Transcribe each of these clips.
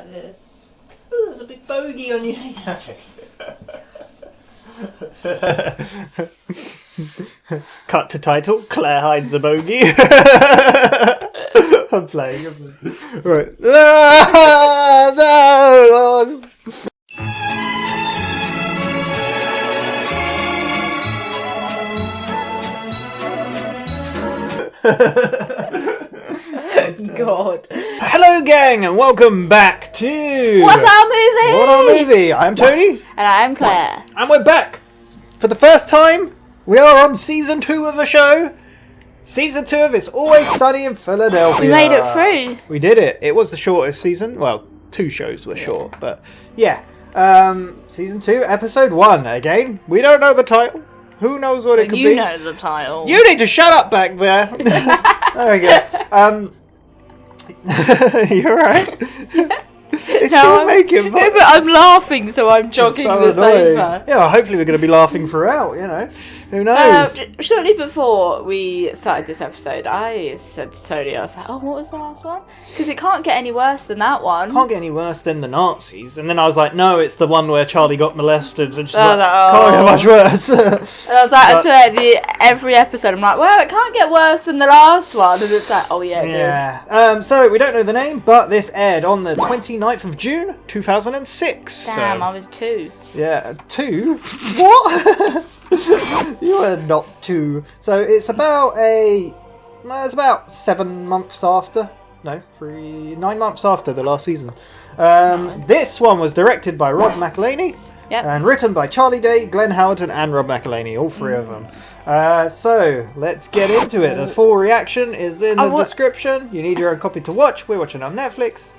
like this. Ooh, there's a big bogey on your Cut to title, Claire hides a bogey. I'm playing. Right. Ah, no! God. Hello gang and welcome back to What's Our Movie? What Our Movie. I'm Tony. And I'm Claire. And we're back. For the first time, we are on season 2 of the show. Season 2 of It's Always Sunny in Philadelphia. We made it through. We did it. It was the shortest season. Well, 2 shows were short, but yeah. Season 2, episode 1. Again, we don't know the title. Who knows what it could be? You know the title. You need to shut up back there. There we go. You alright? It's still making fun. Yeah, but I'm laughing, so I'm jogging the sofa. Yeah, well, hopefully we're going to be laughing throughout, you know. Who knows? Shortly before we started this episode, I said to Tony, I was like, oh, what was the last one? Because it can't get any worse than that one. Can't get any worse than the Nazis. And then I was like, no, it's the one where Charlie got molested. And she's can't get much worse. And I was like, I swear, every episode, I'm like, well, it can't get worse than the last one. And it's like, oh, yeah, it did. So, we don't know the name, but this aired on the 29th of June, 2006. Damn, I was 2. Yeah, 2? What? You were not 2. So it's about it's about 7 months after. No, 9 months after the last season. This one was directed by Rob McElhenney. Yep. And written by Charlie Day, Glenn Howerton and Rob McElhenney, all 3 of them. So, let's get into it. The full reaction is in the description. You need your own copy to watch. We're watching on Netflix.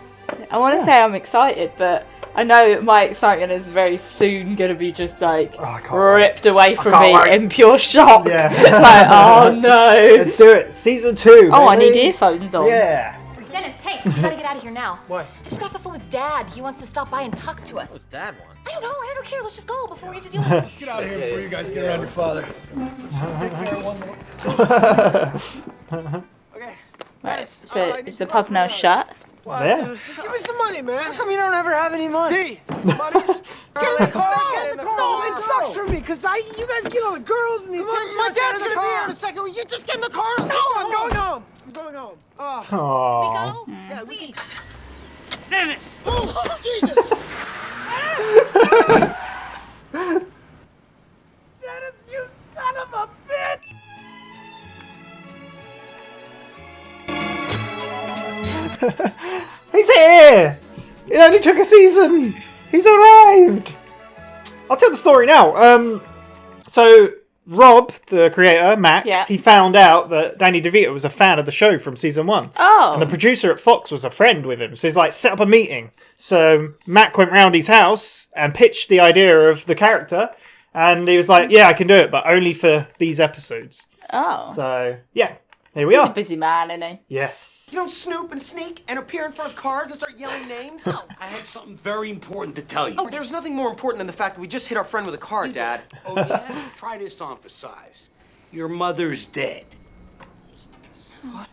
I want to say I'm excited, but I know my excitement is very soon going to be just like ripped away from me in pure shock. Yeah. Like, oh no. Let's do it. Season 2. Oh, I need earphones on. Yeah. Dennis, hey, you gotta get out of here now. Why? I just got off the phone with Dad. He wants to stop by and talk to us. What's Dad want? I don't know. I don't care. Let's just go before we have to deal with this. Get out of here before you guys get around your father. Take care of one more. Okay. Right, so is the pub now shut? What, Yeah. dude? Just give me some money, man. How come you don't ever have any money? Money's... Get in the car. Get in the car. No, it sucks for me, because you guys get all the girls and the attention. My dad's going to be here in a second. Will you just get in the car? No, I'm going home. I'm going home. Oh. We go? Yeah, Please. Dennis! Oh, Jesus! Dennis, you son of a bitch! He's here! It only took a season! He's arrived! I'll tell the story now. So, Rob, the creator, Mac, he found out that Danny DeVito was a fan of the show from season 1. Oh. And the producer at Fox was a friend with him. So he's like, set up a meeting. So Mac went round his house and pitched the idea of the character. And he was like, yeah, I can do it, but only for these episodes. Oh. So, yeah. Here we are. He's a busy man, isn't he? Yes. You don't snoop and sneak and appear in front of cars and start yelling names? No. I had something very important to tell you. Oh, There's nothing more important than the fact that we just hit our friend with a car, Dad. Oh, yeah? Try this on for size. Your mother's dead. What?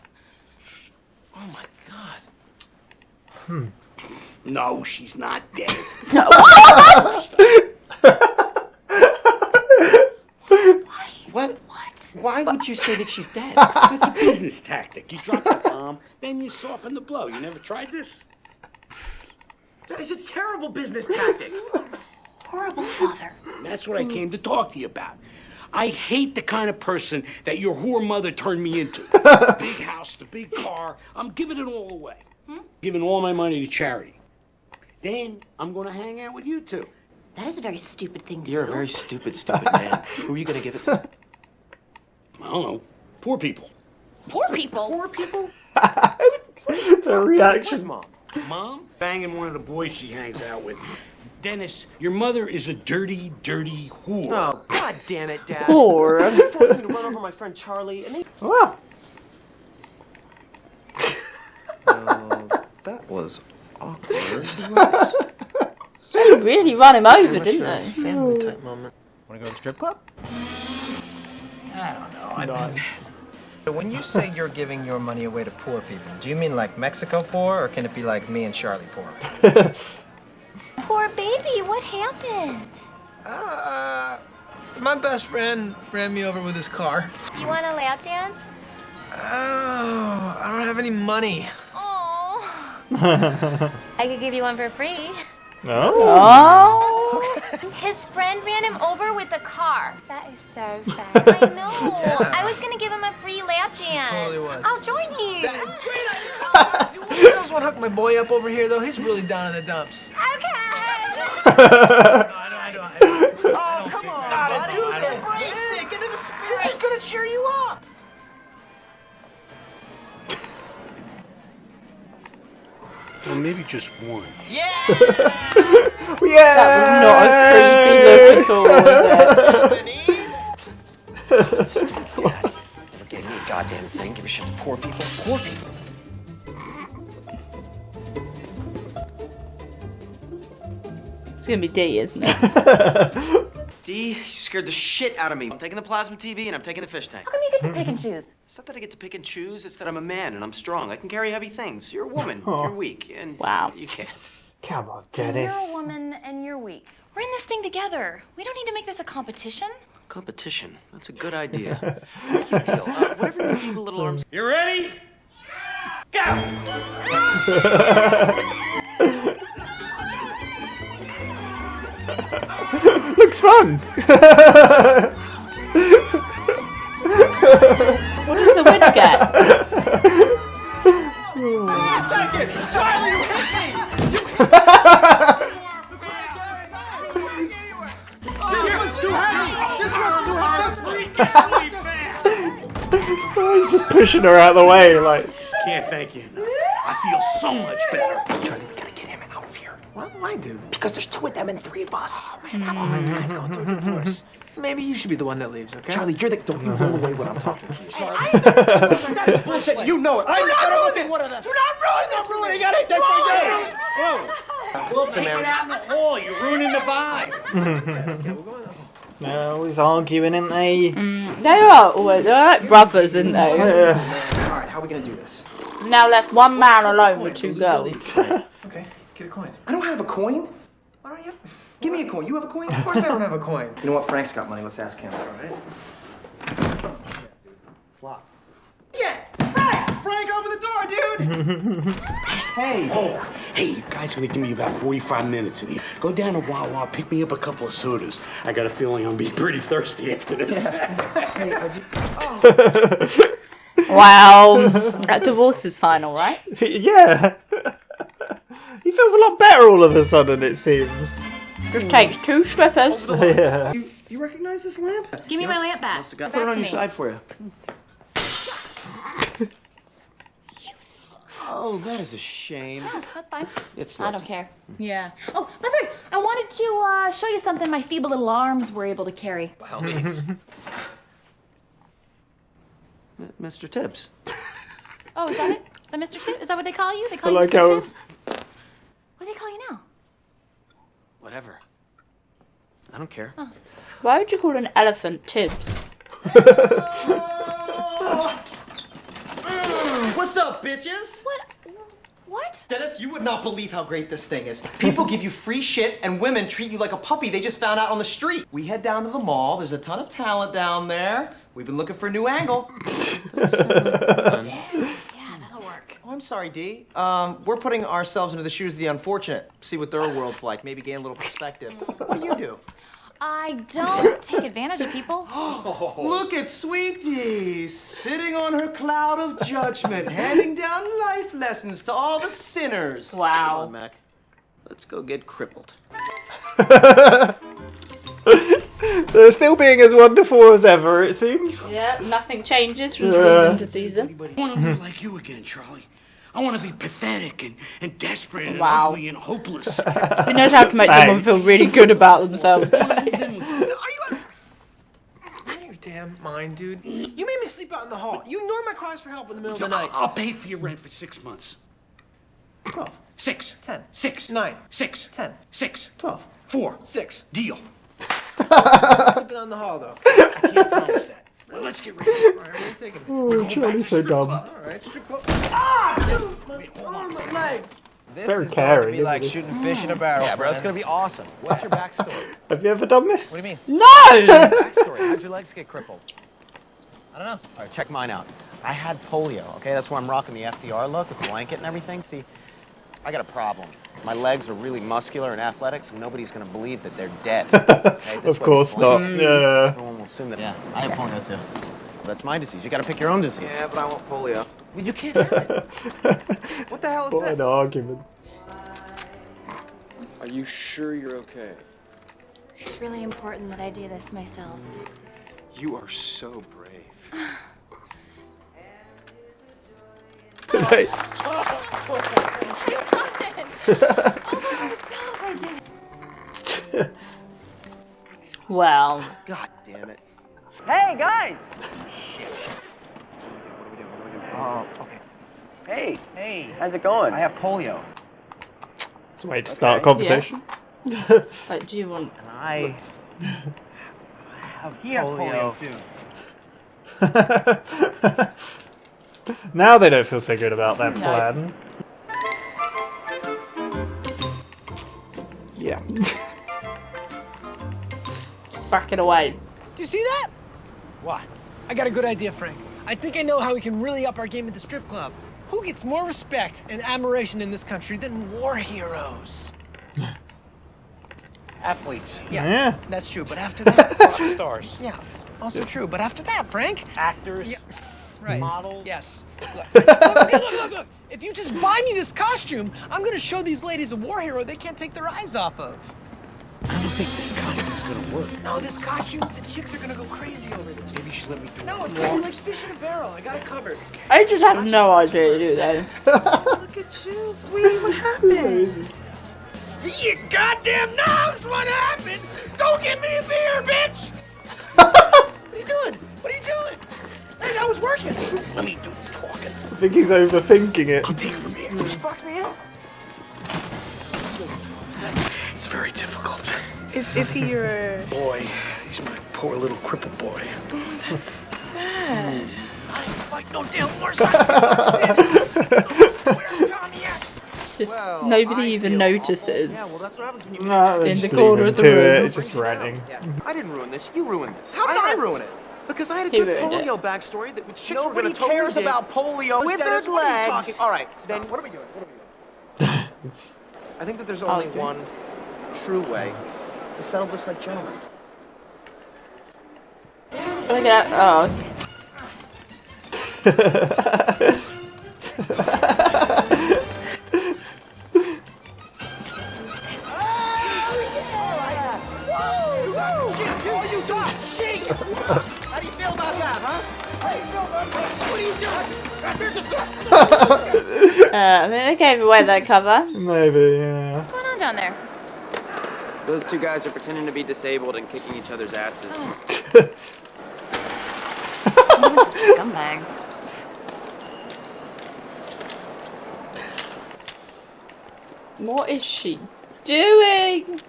Oh, my God. No, she's not dead. What? Why would you say that she's dead? It's a business tactic. You drop the bomb, then you soften the blow. You never tried this? That is a terrible business tactic. Horrible father. That's what I came to talk to you about. I hate the kind of person that your whore mother turned me into. The big house, the big car. I'm giving it all away. Giving all my money to charity. Then I'm going to hang out with you two. That is a very stupid thing to do. You're a very stupid man. Who are you going to give it to? I don't know. Poor people. Poor people? Poor people? The reaction. Where's Mom? Mom banging one of the boys she hangs out with. Dennis, your mother is a dirty, dirty whore. Oh, God damn it, Dad. Poor. I'm forcing me to run over my friend Charlie, and then... Wow. That was awkward. They really ran him over, didn't they? Family type moment. Want to go to the strip club? I don't know. When you say you're giving your money away to poor people, do you mean like Mexico poor, or can it be like me and Charlie poor? Poor baby, what happened? My best friend ran me over with his car. You want a lap dance? Oh, I don't have any money. Oh. I could give you one for free. Oh. His friend ran him over with a car. That is so sad. I know. Yeah. I was gonna give him a free lap dance. Totally was. I'll join you. That is great. I do you girls want to hook my boy up over here, though? He's really down in the dumps. Okay. Oh, come on, buddy. Do this. Embrace it. Get into the spirit. This is gonna cheer you up. Well, maybe just one. Yeah. Yeah. That was not a creepy look at all, was it? Never gave me a goddamn thing. Give a shit to poor people. Poor people. It's gonna be D, isn't it? D, you scared the shit out of me. I'm taking the plasma TV and I'm taking the fish tank. How come you get to pick and choose? It's not that I get to pick and choose, it's that I'm a man and I'm strong. I can carry heavy things. You're a woman. You're weak. And Wow. you can't. Come on, You're Dennis. a woman and you're weak. We're in this thing together. We don't need to make this a competition. Competition. That's a good idea. Make you deal. Whatever your feeble little arms. You ready? Go! Looks fun. What does the winner get? Wait a second. Charlie, you hit me. This one's too heavy. This one's too heavy. Oh, he's just pushing her out of the way, like. Can't thank you enough. I feel so much better. Charlie, we gotta get him out of here. Why, dude? Because there's 2 of them and 3 of us. Oh, man, come on. You guys going through a divorce. Maybe you should be the one that leaves, okay? Charlie, you're the. Don't you roll away when I'm talking to you. Charlie. That's bullshit. You know it. I'm not ruin this. one of them. Do not ruin this. You gotta hit that thing. We'll take it out in the hall. You're ruining the vibe. No, always arguing, ain't they? They are always, they're like brothers, aren't they? All right, how are we gonna do this? Now left one man alone with 2 girls. Okay, get a coin. I don't have a coin. Why don't you? Give me a coin. You have a coin? Of course I don't have a coin. You know what? Frank's got money. Let's ask him. All right. Flop. Yeah. Frank, open the door, dude. Hey. Oh, hey, you guys are gonna give me about 45 minutes in here. Go down to Wawa, pick me up a couple of sodas. I got a feeling I'm gonna be pretty thirsty after this. Wow. That divorce is final, right? Yeah. He feels a lot better all of a sudden, it seems. Just takes 2 strippers. Yeah. You recognize this lamp? Give me my lamp back. Must have got Back put it on to your me. side for you. Oh, that is a shame. That's fine. It's I don't care. Yeah. Oh, by the way, I wanted to show you something my feeble little arms were able to carry. By all means. Mr. Tibbs. Oh, is that it? Is that Mr. Tibbs? Is that what they call you? They call I you like Mr. how- Tibbs? What do they call you now? Whatever. I don't care. Why would you call an elephant Tibbs? What's up, bitches? What? Dennis, you would not believe how great this thing is. People give you free shit and women treat you like a puppy they just found out on the street. We head down to the mall. There's a ton of talent down there. We've been looking for a new angle. Yeah, that'll work. Oh, I'm sorry, D. We're putting ourselves into the shoes of the unfortunate. See what their world's like. Maybe gain a little perspective. What do you do? I don't take advantage of people. Look at Sweetie sitting on her cloud of judgment, handing down life lessons to all the sinners. Come Wow. on, Mac. Let's go get crippled. They're still being as wonderful as ever, it seems. Yeah, nothing changes from season to season. I want to live like you again, Charlie. I want to be pathetic and desperate and Wow. ugly and hopeless. He knows how to make someone feel really good about themselves. Are you out of your damn mind, dude? You made me sleep out in the hall. You ignored my cries for help in the middle of the night. I'll pay for your rent for 6 months. 12, 6. 10, 6. 9, 6. 10, 6. 12, 4. 6. Deal. Sleeping out in the hall, though. I can't promise that. Let's get ready. Oh, Charlie's so dumb. Alright, strip club. Ah! Wait, hold on, my legs. This Very is going to caring, be like isn't it? shooting fish in a barrel, Yeah, bro, it's friend. gonna be awesome. What's your backstory? Have you ever done this? What do you mean? No! Backstory. How'd your legs get crippled? I don't know. All right, check mine out. I had polio, okay? That's why I'm rocking the FDR look with the blanket and everything. See, I got a problem. My legs are really muscular and athletic, so nobody's gonna believe that they're dead. Okay? This Of way course with the not. blanket, Yeah. Everyone will assume that. Yeah, I have polio too. That's my disease. You gotta pick your own disease. Yeah, but I want polio. Well, you can't have it. What the hell is What this? an argument. Are you sure you're okay? It's really important that I do this myself. You are so brave. Hey. Well, God damn it. Hey, guys! Shit. Oh, okay. Hey, Hey, how's it going? I have polio. It's a way to start a conversation. like, do you want? And I have He has polio too. Now they don't feel so good about that No. plan. Yeah. Back it away. Do you see that? What? I got a good idea, Frank. I think I know how we can really up our game at the strip club. Who gets more respect and admiration in this country than war heroes? Athletes. Yeah. That's true, but after that... Rock stars. Yeah, also true, but after that, Frank... Actors. Yeah. Right. Models. Yes. Look. If you just buy me this costume, I'm gonna show these ladies a war hero they can't take their eyes off of. I don't think this costume's gonna work. No, this costume, the chicks are gonna go crazy over this. Maybe you should let me do it. No, it's gonna be like fish in a barrel. I got it covered. I just have no idea, do they? Look at you, sweetie. What happened? You goddamn knows what happened! Go get me a beer, bitch! What are you doing? What are you doing? Hey, that was working. Let me do the talking. I think he's overthinking it. I'll take it from here. Just box me in. It's very difficult. Is he your... Boy, he's my poor little crippled boy. That's so sad. I ain't fight no damn horse. Where Tommy at? Just Well, nobody I even feel notices. Yeah, well, that's what happens when you No, In just the corner leave of the him to room. it. It's just ranting. Yeah, I didn't ruin this. You ruined this. How did I ruin it? Because I had a He good ruined it. polio backstory that chicks were Nobody gonna totally cares dig. about polio. With Dennis, their what are you legs. talking? All right, then what are we doing? I think that there's only Okay. one true way to settle this like gentlemen. Look at that. How do you feel about that, huh? How do you feel about that? What are you doing? I mean, they gave away that cover. Maybe, yeah. What's going on down there? Those two guys are pretending to be disabled and kicking each other's asses. A bunch of scumbags. What is she doing?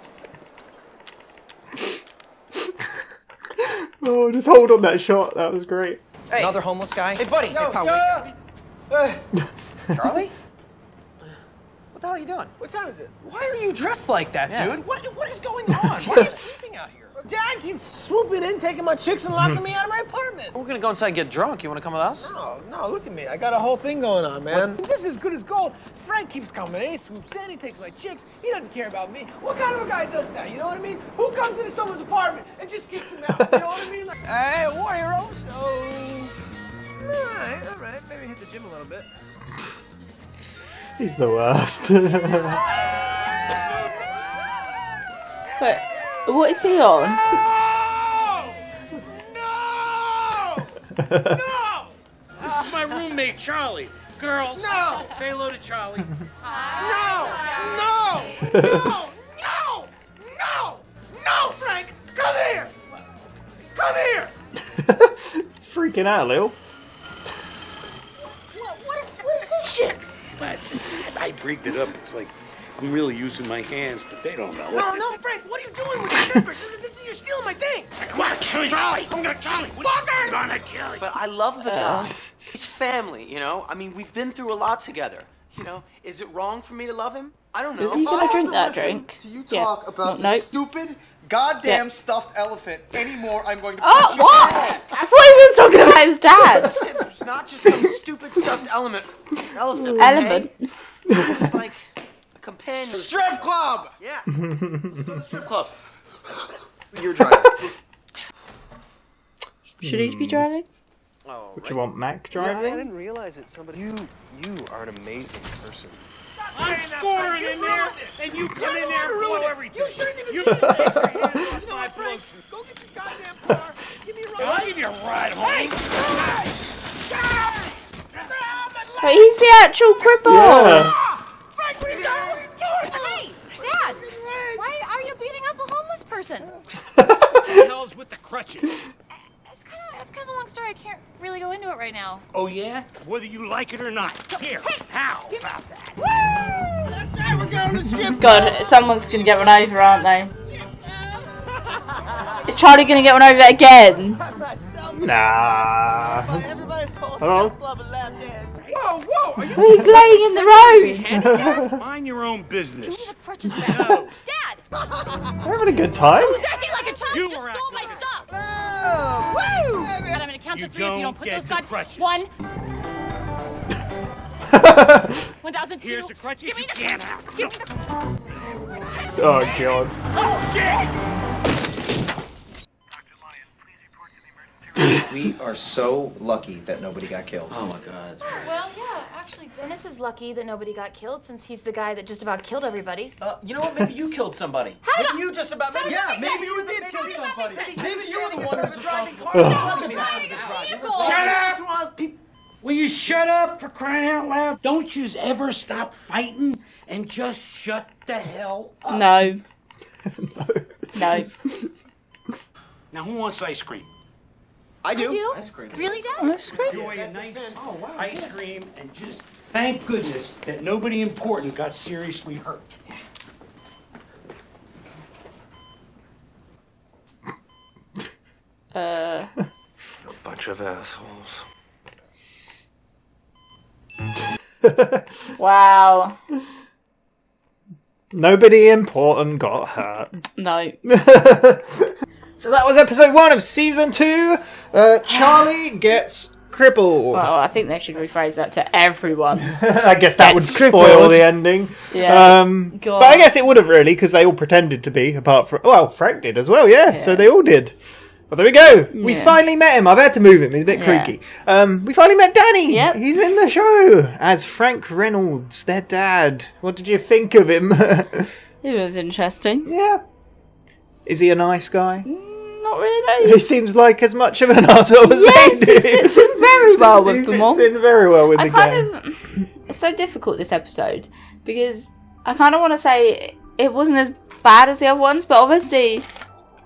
Oh, just hold on that shot. That was great. Hey. Another homeless guy? Hey, buddy. Hey, pal, Charlie? What the hell are you doing? What time is it? Why are you dressed like that, Yeah. dude? What is going on? Why are you sleeping out here? Dad keeps swooping in, taking my chicks and locking me out of my apartment. We're gonna go inside and get drunk. You wanna come with us? No, look at me. I got a whole thing going on, man. This is good as gold. Frank keeps coming in, he swoops in, he takes my chicks. He doesn't care about me. What kind of a guy does that? You know what I mean? Who comes into someone's apartment and just kicks them out? You know what I mean? Like, hey, war hero, so... All right. Maybe hit the gym a little bit. He's the worst. But what is he on? No! This is my roommate, Charlie. Girls, No! say hello to Charlie. No, Frank! Come here! Come here! It's freaking out a little. What is this shit? I rigged it up. It's like I'm really using my hands, but they don't know. No, Frank, what are you doing with the strippers? This is you're stealing my thing. Come on, kill you, Charlie. I'm gonna kill you. Fucker! I'm gonna kill you. But I love the guy. He's family, you know? I mean, we've been through a lot together. You know, is it wrong for me to love him? I don't know. Is he gonna drink that drink? To you talk about Nope. the stupid goddamn stuffed elephant anymore, I'm going to Oh, punch you what? in the head. I thought he was talking about his dad. It's not just some stupid stuffed elephant. Element. Okay? It's like a companion. Strip club! Yeah. Let's go to the strip club. You're driving. Should he be driving? Oh, Would you want Mac I driving? didn't realize it. Somebody. You are an amazing person. I'm scoring in there, and you come in there and blow everything. You shouldn't even You do know that. what, Frank? Go get your goddamn car. Give me a ride. I'll give you a ride home. But he's the actual cripple. Yeah. Frank, what are you doing? What are you doing? Hey, Dad! Why are you beating up a homeless person? What the hell's with the crutches? It's kind of a long story. I can't really go into it right now. Oh, yeah? Whether you like it or not. Here, how about that? Woo! That's right, we're going to strip. God, someone's gonna get one over, aren't they? Is Charlie gonna get one over again? Nah. Hello? Whoa, whoa! Are you He's laying in the road. Mind your own business. Give me the crutches back. No. Dad! We're having a good time. Who's acting like a child? You You just were stole my acting stuff! Oh, woo! Dad, I'm gonna count You to 3 if you don't put don't those get the goddamn... crutches. 1. 1,002. Here's the crutches Give me you the... can't have. Give me the... Oh god. We are so lucky that nobody got killed. Oh my God. Well, yeah, actually, Dennis is lucky that nobody got killed since he's the guy that just about killed everybody. You know what? Maybe you killed somebody. How did Maybe you just about. How does Yeah, that make maybe sense? you did How kill does that somebody. make sense? Maybe you were the one who was driving car. I was driving a vehicle! Shut up! Will you shut up, for crying out loud? Don't you ever stop fighting and just shut the hell up. No. No. Now, who wants ice cream? I do. Ice cream. Really, Dad? Ice cream? Enjoy a nice ice cream and just thank goodness that nobody important got seriously hurt. A bunch of assholes. Wow. Nobody important got hurt. No. So that was episode 1 of season 2. Charlie gets crippled. Well, I think they should rephrase that to everyone. I guess that would Gets spoil crippled. the ending. Yeah. But I guess it would have really, because they all pretended to be, apart from... Well, Frank did as well, yeah. So they all did. Well, there we go. We finally met him. I've had to move him. He's a bit creaky. We finally met Danny. Yep. He's in the show as Frank Reynolds, their dad. What did you think of him? It was interesting. Yeah. Is he a nice guy? Not really. He seems like as much of an arsehole as Yes, they do. he fits in very well with them all. He fits in very well with I the game. kind of... It's so difficult, this episode, because I kind of want to say it wasn't as bad as the other ones, but obviously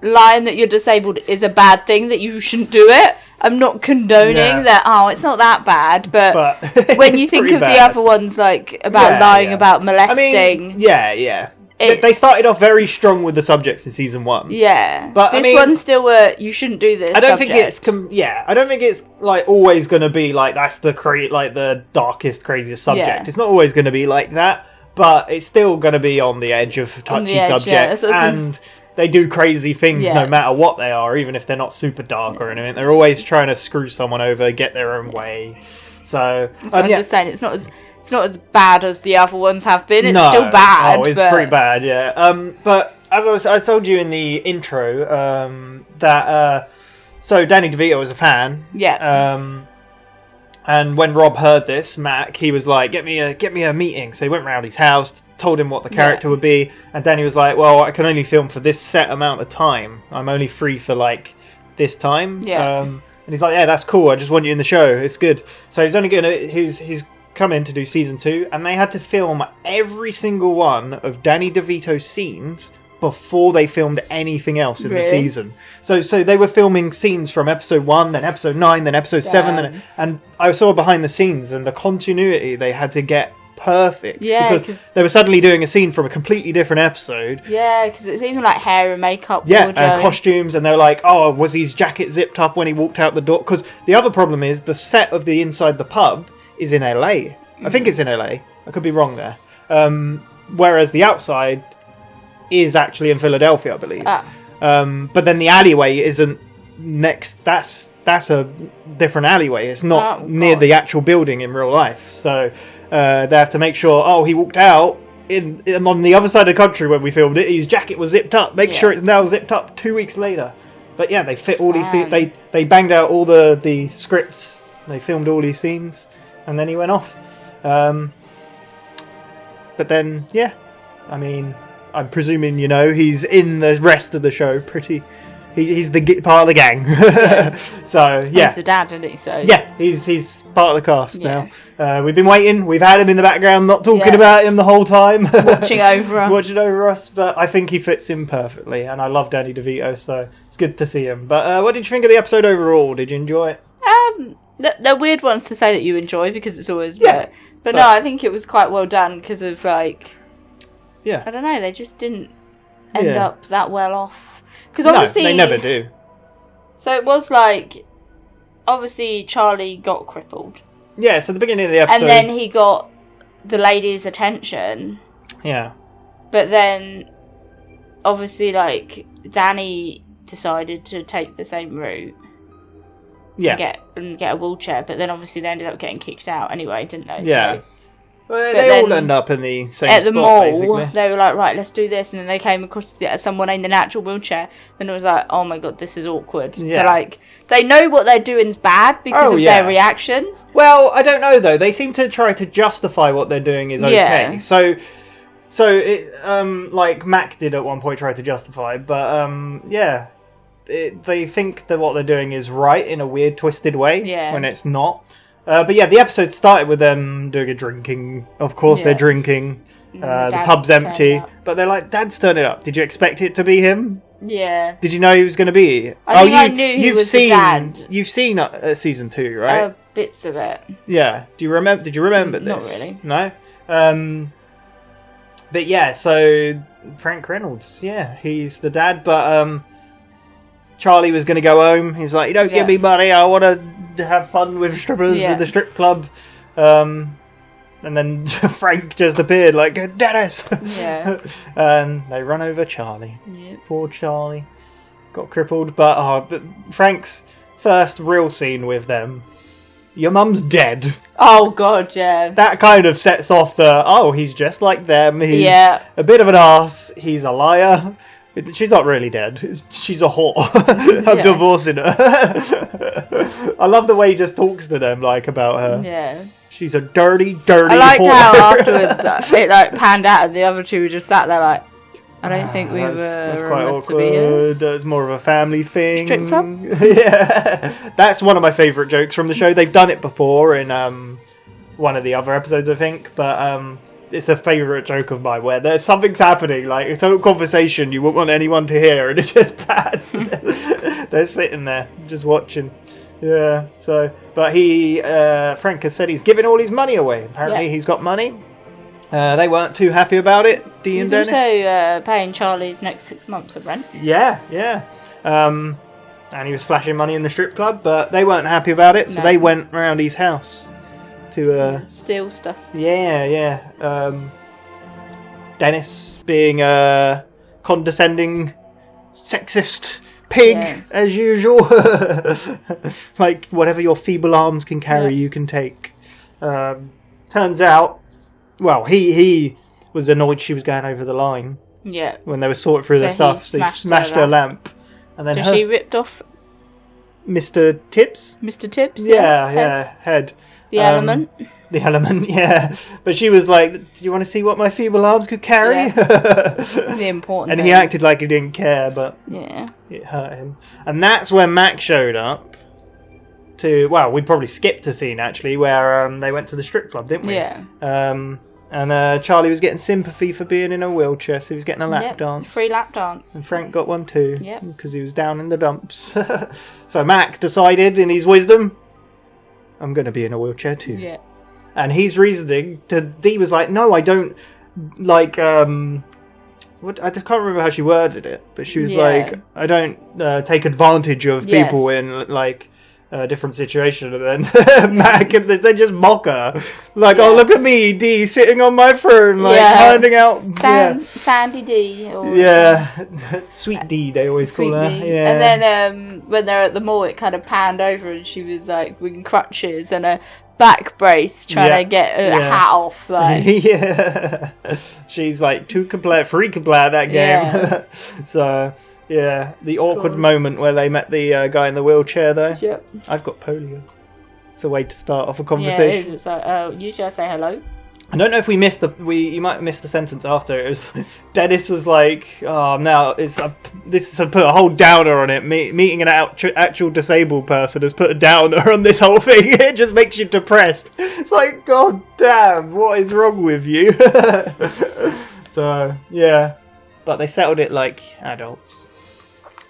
lying that you're disabled is a bad thing, that you shouldn't do it. I'm not condoning that, it's not that bad, but when you think of the other ones, like, about lying about molesting... I mean, yeah. They started off very strong with the subjects in season 1. Yeah. But this I mean, one's still you shouldn't do this. I don't think it's I don't think it's like always going to be like that's the the darkest, craziest subject. Yeah. It's not always going to be like that, but it's still going to be on the edge of touchy subjects, and they do crazy things no matter what they are, even if they're not super dark or anything. They're always trying to screw someone over, get their own way. So I'm just saying it's not as bad as the other ones have been. It's no. still bad. Oh, it's pretty bad, yeah. But as I told you in the intro, that so Danny DeVito was a fan. Yeah. And when Rob heard this, Mac, he was like, "Get me a meeting." So he went round his house, told him what the character would be, and Danny was like, "Well, I can only film for this set amount of time. I'm only free for like this time." Yeah. And he's like, "Yeah, that's cool. I just want you in the show. It's good." So he's only he's come in to do season 2, and they had to film every single one of Danny DeVito's scenes before they filmed anything else in the season. So they were filming scenes from episode 1, then episode 9, then episode 7, and I saw behind the scenes, and the continuity they had to get perfect. Yeah, because they were suddenly doing a scene from a completely different episode. Yeah, because it's even like hair and makeup. Yeah, wardrobe. and costumes, and they're like, oh, was his jacket zipped up when he walked out the door? Because the other problem is the set of the inside the pub is in LA. I think it's in LA. I could be wrong there. Whereas the outside is actually in Philadelphia, I believe. But then the alleyway isn't next. That's a different alleyway. It's not near the actual building in real life. So they have to make sure, oh, he walked out on the other side of the country when we filmed it. His jacket was zipped up. Make sure it's now zipped up 2 weeks later. But yeah, they fit all these scenes. They banged out all the scripts. They filmed all these scenes. And then he went off. But then, yeah. I mean, I'm presuming, he's in the rest of the show pretty... He's the part of the gang. So, yeah. He's the dad, isn't he? So yeah, he's part of the cast now. We've been waiting. We've had him in the background, not talking about him the whole time. Watching over us. But I think he fits in perfectly. And I love Danny DeVito, so it's good to see him. But what did you think of the episode overall? Did you enjoy it? They're weird ones to say that you enjoy because it's always... But no, I think it was quite well done because of, like... Yeah. I don't know, they just didn't end up that well off. Because obviously... No, they never do. So it was like... Obviously, Charlie got crippled. Yeah, so the beginning of the episode... And then he got the lady's attention. Yeah. But then, obviously, like, Danny decided to take the same route. Yeah. And get a wheelchair. But then, obviously, they ended up getting kicked out anyway, didn't they? Yeah. So, well, they all end up in the same at the spot, mall, basically. they were like, right, let's do this. And then they came across someone in an actual wheelchair. And it was like, oh my god, this is awkward. Yeah. So, like, they know what they're doing is bad because of their reactions. Well, I don't know, though. They seem to try to justify what they're doing is okay. Yeah. So it, like Mac did at one point try to justify, but, they think that what they're doing is right in a weird, twisted way when it's not. But yeah, the episode started with them doing a drinking. Of course, they're drinking. The pub's empty. But they're like, Dad's turning up. Did you expect it to be him? Yeah. Did you know he was going to be? I knew he was the dad. You've seen season 2, right? Bits of it. Yeah. Did you remember this? Not really. No? But yeah, so Frank Reynolds, he's the dad. But Charlie was going to go home. He's like, you don't give me money. I want to have fun with strippers in the strip club. And then Frank just appeared like, Dennis! Yeah. And they run over Charlie. Yep. Poor Charlie. Got crippled. But Frank's first real scene with them, your mum's dead. Oh, God, yeah. That kind of sets off he's just like them. He's a bit of an arse. He's a liar. She's not really dead. She's a whore. I'm divorcing her. I love the way he just talks to them, like, about her. Yeah. She's a dirty, dirty I liked whore. how afterwards it, like, panned out and the other two just sat there like, I don't think we were that's quite meant awkward. to be here. That's more of a family thing. Strip club? Yeah. That's one of my favourite jokes from the show. They've done it before in one of the other episodes, I think. But it's a favourite joke of mine where there's something's happening, like a total conversation you wouldn't want anyone to hear, and it just pads. They're sitting there just watching. Yeah. So, but Frank has said he's giving all his money away. Apparently, he's got money. They weren't too happy about it. He's Dennis. Also paying Charlie's next 6 months of rent. Yeah. And he was flashing money in the strip club, but they weren't happy about it, so they went round his house to steal stuff. Yeah. Dennis being a condescending, sexist pig as usual. Like whatever your feeble arms can carry, you can take. Turns out, well, he was annoyed she was going over the line. Yeah. When they were sorting through their stuff, so he smashed her lamp, and then she ripped off Mr. Tibbs. Mr. Tibbs. Yeah, head. The element. The element, yeah. But she was like, do you want to see what my feeble arms could carry? Yeah. The important And he acted like he didn't care, but it hurt him. And that's when Mac showed up we probably skipped a scene, actually, where they went to the strip club, didn't we? Yeah. And Charlie was getting sympathy for being in a wheelchair, so he was getting a lap dance. Free lap dance. And Frank got one too, yep. Because he was down in the dumps. So Mac decided, in his wisdom, I'm going to be in a wheelchair too. Yeah. and his reasoning to Dee was like, no, I don't like what I can't remember how she worded it, but she was like, I don't take advantage of people in like a different situation. And then Mac and they just mock her, like, oh, look at me, Dee, sitting on my throne, like finding out Sandy D, or Sweet Dee, they always call her. D. And then when they're at the mall, it kind of panned over, and she was like with crutches and a back brace trying to get a hat off. Like. She's like free can play at that game. So the awkward moment where they met the guy in the wheelchair though. Yep. I've got polio. It's a way to start off a conversation. Yeah, it is. It's like, usually I say hello. I don't know if we missed you might have missed the sentence after. It was Dennis was like, "Oh, now this is put a whole downer on it. Meeting an actual disabled person has put a downer on this whole thing. It just makes you depressed." It's like, God damn, what is wrong with you? So but they settled it like adults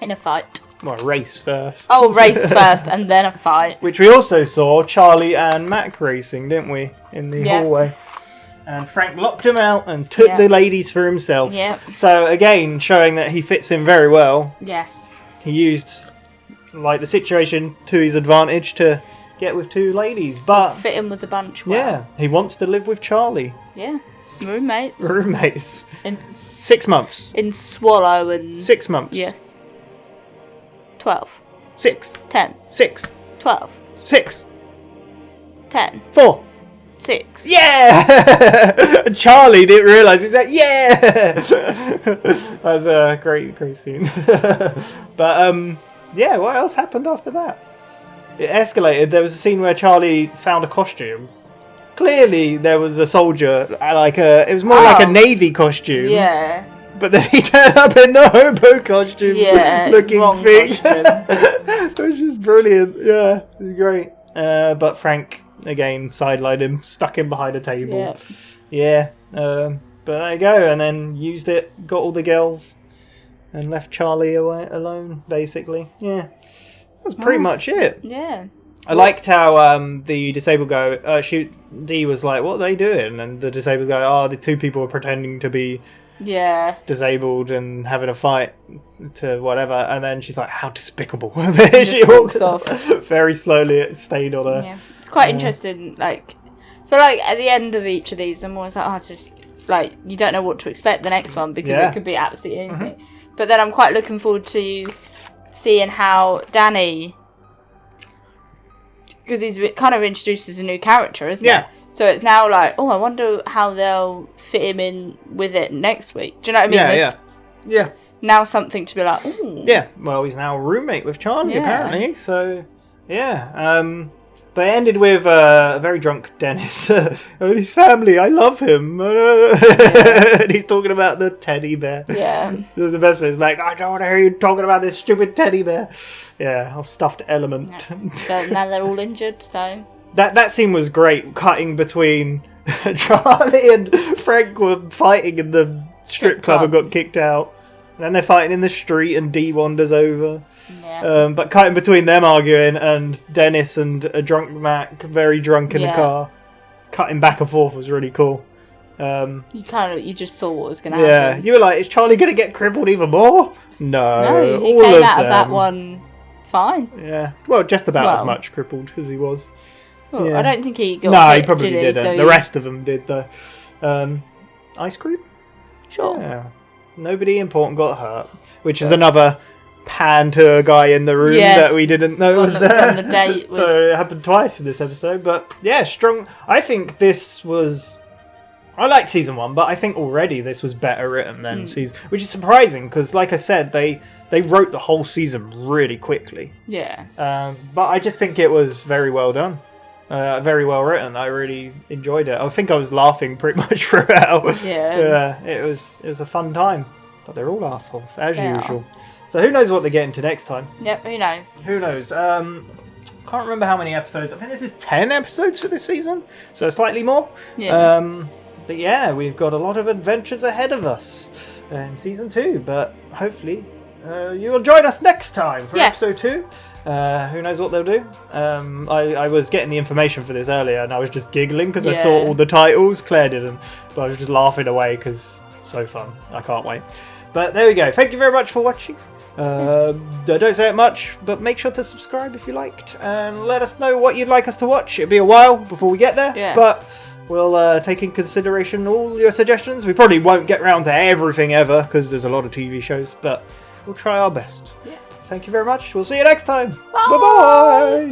in a fight. Well, race first. Oh, race first and then a fight. Which we also saw Charlie and Mac racing, didn't we, in the hallway? And Frank locked him out and took the ladies for himself. Yep. So again, showing that he fits in very well. Yes. He used like the situation to his advantage to get with two ladies, but fit in with the bunch. Well. Yeah, he wants to live with Charlie. Yeah. Roommates. In 6 months. In Swallow and 6 months. Yes. 12. 6. 10. 6. 12. 6. 10. 4. 6. Yeah! Charlie didn't realise. He's like, yeah! That's a great scene. But, what else happened after that? It escalated. There was a scene where Charlie found a costume. Clearly, there was a soldier, it was more like a navy costume. Yeah. But then he turned up in the hobo costume looking thing. Which is brilliant. Yeah, it was great. But Frank, again, sidelined him, stuck him behind a table. But there you go. And then used it, got all the girls, and left Charlie alone, basically. Yeah. That's pretty much it. Yeah. I liked how the disabled guy, Dee was like, what are they doing? And the disabled guy, the two people are pretending to be disabled and having a fight to whatever. And then she's like, how despicable. She walks off. Very slowly, it stayed on her. Yeah. It's quite interesting. Like, I feel like at the end of each of these, I'm always like, just like, you don't know what to expect the next one because it could be absolutely anything. Mm-hmm. But then I'm quite looking forward to seeing how Danny, because he's kind of introduced as a new character, isn't he? So it's now like, I wonder how they'll fit him in with it next week. Do you know what I mean? Yeah. Now something to be like, ooh. Yeah, well, he's now a roommate with Charlie, apparently. So, but it ended with a very drunk Dennis. His family, I love him. And he's talking about the teddy bear. Yeah. The best bit is like, I don't want to hear you talking about this stupid teddy bear. Yeah, our stuffed element. But now they're all injured, so... That scene was great, cutting between Charlie and Frank were fighting in the strip club and got kicked out. And then they're fighting in the street and Dee wanders over. Yeah. But cutting between them arguing and Dennis and a drunk Mac, very drunk in the car, cutting back and forth was really cool. You just saw what was going to happen. Yeah, you were like, is Charlie going to get crippled even more? No, he came out of that one fine. Yeah, well, just about as much crippled as he was. Well, I don't think he got hit, he probably didn't. So the rest of them did, though. Ice cream? Sure. Yeah. Nobody important got hurt, which is another pan to a guy in the room that we didn't know was there. On the date So it happened twice in this episode, but yeah, strong. I think this was... I liked season 1, but I think already this was better written than season... Which is surprising, because like I said, they wrote the whole season really quickly. Yeah. But I just think it was very well done. Very well written. I really enjoyed it. I think I was laughing pretty much throughout. Yeah. It was a fun time. But they're all assholes, as usual. So who knows what they get into next time? Yep, who knows? Who knows? Can't remember how many episodes. I think this is 10 episodes for this season. So slightly more. Yeah. But yeah, we've got a lot of adventures ahead of us in season 2. But hopefully you will join us next time for episode 2. Who knows what they'll do? I was getting the information for this earlier, and I was just giggling because I Yeah. saw all the titles. Claire didn't, but I was just laughing away because it's so fun. I can't wait. But there we go. Thank you very much for watching. I don't say it much, but make sure to subscribe if you liked, and let us know what you'd like us to watch. It'll be a while before we get there, Yeah. but we'll take in consideration all your suggestions. We probably won't get round to everything ever because there's a lot of TV shows, but we'll try our best. Yes. Thank you very much. We'll see you next time. Bye. Bye-bye.